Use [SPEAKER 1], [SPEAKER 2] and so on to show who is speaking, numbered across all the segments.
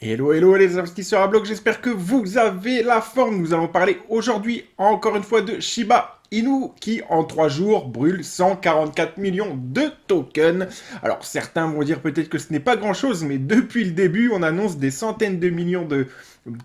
[SPEAKER 1] Hello, hello les investisseurs à bloc, j'espère que vous avez la forme. Nous allons parler aujourd'hui encore une fois de Shiba Inu qui en 3 jours brûle 144 millions de tokens. Alors certains vont dire peut-être que ce n'est pas grand-chose, mais depuis le début on annonce des centaines de millions de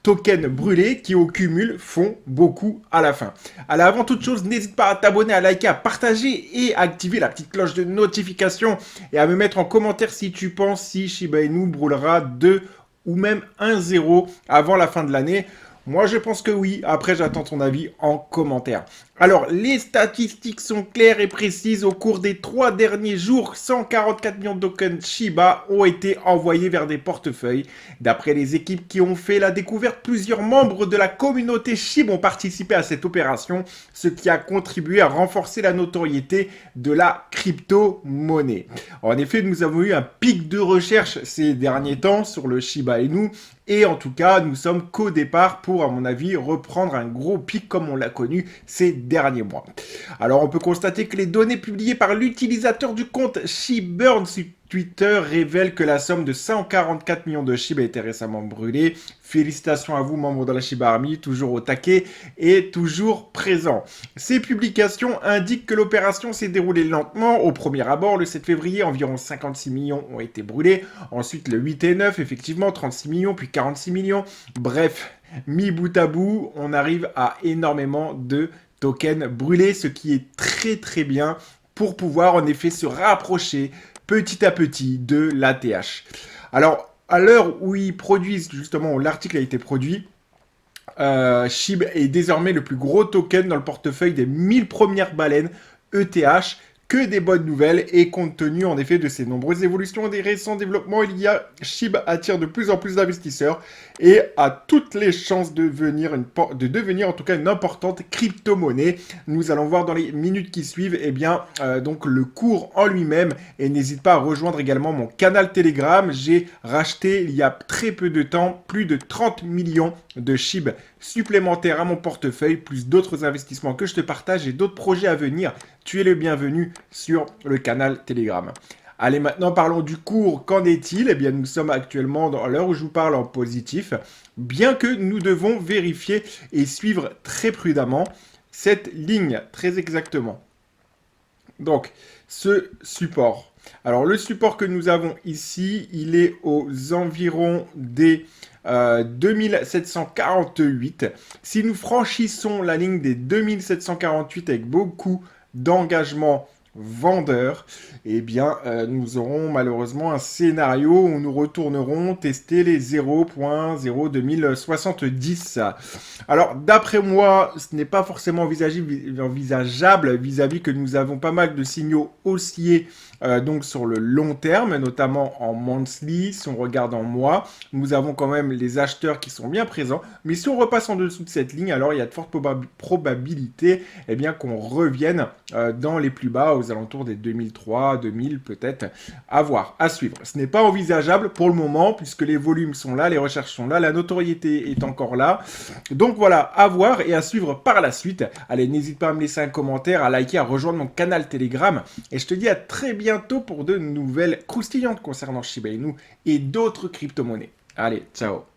[SPEAKER 1] tokens brûlés qui au cumul font beaucoup à la fin. Alors avant toute chose, n'hésite pas à t'abonner, à liker, à partager et à activer la petite cloche de notification et à me mettre en commentaire si tu penses si Shiba Inu brûlera 2 ou même 1-0 avant la fin de l'année. Moi, je pense que oui. Après, j'attends ton avis en commentaire. Alors, les statistiques sont claires et précises. Au cours des 3 derniers jours, 144 millions de tokens Shiba ont été envoyés vers des portefeuilles. D'après les équipes qui ont fait la découverte, plusieurs membres de la communauté Shiba ont participé à cette opération, ce qui a contribué à renforcer la notoriété de la crypto-monnaie. En effet, nous avons eu un pic de recherche ces derniers temps sur le Shiba Inu. Et en tout cas, nous sommes qu'au départ pour, à mon avis, reprendre un gros pic comme on l'a connu ces derniers mois. Alors, on peut constater que les données publiées par l'utilisateur du compte Sheburn sur Twitter révèlent que la somme de 144 millions de Shiba a été récemment brûlée. Félicitations à vous, membres de la Shiba Army, toujours au taquet et toujours présents. Ces publications indiquent que l'opération s'est déroulée lentement. Au premier abord, le 7 février, environ 56 millions ont été brûlés. Ensuite, le 8 et 9, effectivement, 36 millions, puis 46 millions. Bref, mis bout à bout, on arrive à énormément de tokens brûlés, ce qui est très très bien pour pouvoir en effet se rapprocher petit à petit de l'ATH. Alors, à l'heure où ils produisent, justement, où l'article a été produit, SHIB est désormais le plus gros token dans le portefeuille des 1000 premières baleines ETH. Que des bonnes nouvelles et compte tenu en effet de ces nombreuses évolutions et des récents développements, SHIB attire de plus en plus d'investisseurs et a toutes les chances de devenir en tout cas une importante crypto-monnaie. Nous allons voir dans les minutes qui suivent donc le cours en lui-même et n'hésite pas à rejoindre également mon canal Telegram. J'ai racheté il y a très peu de temps plus de 30 millions de SHIB supplémentaires à mon portefeuille, plus d'autres investissements que je te partage et d'autres projets à venir. Tu es le bienvenu sur le canal Telegram. Allez, maintenant parlons du cours. Qu'en est-il? Eh bien, nous sommes actuellement dans l'heure où je vous parle en positif, bien que nous devons vérifier et suivre très prudemment cette ligne, très exactement. Donc, ce support. Alors, le support que nous avons ici, il est aux environs des 2748. Si nous franchissons la ligne des 2748 avec beaucoup d'engagement vendeur, eh bien, nous aurons malheureusement un scénario où nous retournerons tester les 0.02070. Alors, d'après moi, ce n'est pas forcément envisageable vis-à-vis que nous avons pas mal de signaux haussiers donc sur le long terme, notamment en monthly, si on regarde en mois, nous avons quand même les acheteurs qui sont bien présents, mais si on repasse en dessous de cette ligne, alors il y a de fortes probabilités eh bien, qu'on revienne dans les plus bas, aux alentours des 2003, 2000 peut-être, à voir, à suivre. Ce n'est pas envisageable pour le moment, puisque les volumes sont là, les recherches sont là, la notoriété est encore là, donc voilà, à voir et à suivre par la suite. Allez, n'hésite pas à me laisser un commentaire, à liker, à rejoindre mon canal Telegram, et je te dis à très bientôt pour de nouvelles croustillantes concernant Shiba Inu et d'autres crypto-monnaies. Allez, ciao.